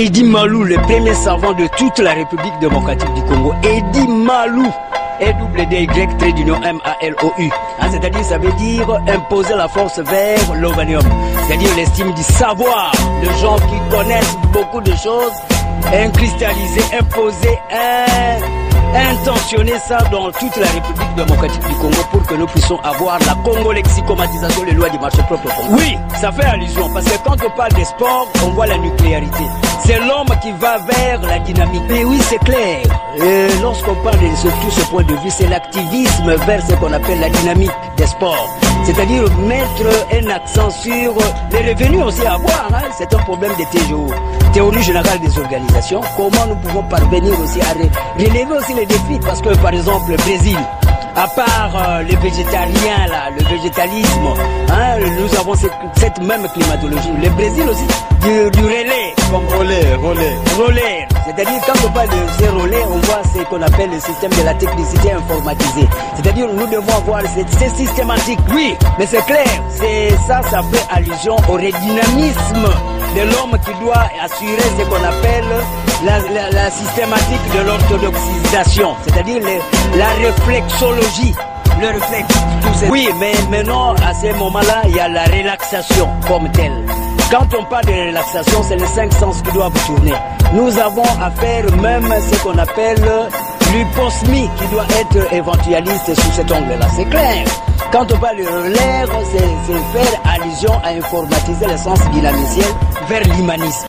Eddy Malou, le premier savant de toute la République démocratique du Congo. Eddy Malou. EWDY-M-A-L-O-U. C'est-à-dire, ça veut dire imposer la force vers l'ovanium. C'est-à-dire l'estime du savoir. De gens qui connaissent beaucoup de choses, cristalliser, imposer, intentionner ça dans toute la République démocratique du Congo pour que nous puissions avoir la congo-lexicomatisation des lois du marché propre au Congo. Oui, ça fait allusion parce que quand on parle des sports, on voit la nucléarité. C'est l'homme qui va vers la dynamique. Mais oui, c'est clair. Lorsqu'on parle de tout ce point de vue, c'est l'activisme vers ce qu'on appelle la dynamique des sports. C'est-à-dire mettre un accent sur les revenus aussi à avoir. C'est un problème de TGO, théorie générale des organisations. Comment nous pouvons parvenir aussi à relever aussi les défis? Parce que par exemple, le Brésil, à part les végétariens, là, le végétalisme, nous avons cette même climatologie. Le Brésil aussi, du relais, comme relais. C'est-à-dire, quand on parle de ces relais, on voit ce qu'on appelle le système de la technicité informatisée. C'est-à-dire, nous devons avoir c'est systématique, oui, mais c'est clair, ça fait allusion au redynamisme de l'homme qui doit assurer ce qu'on appelle la systématique de l'orthodoxisation, c'est-à-dire la réflexologie. Le réflexe, tout ça. Oui, mais maintenant, à ce moment-là, il y a la relaxation comme telle. Quand on parle de relaxation, c'est les 5 sens qui doivent tourner. Nous avons à faire même ce qu'on appelle l'hyposmie qui doit être éventualiste sous cet angle-là. C'est clair. Quand on parle de l'air, c'est faire allusion à informatiser le sens dynamiciel vers l'humanisme.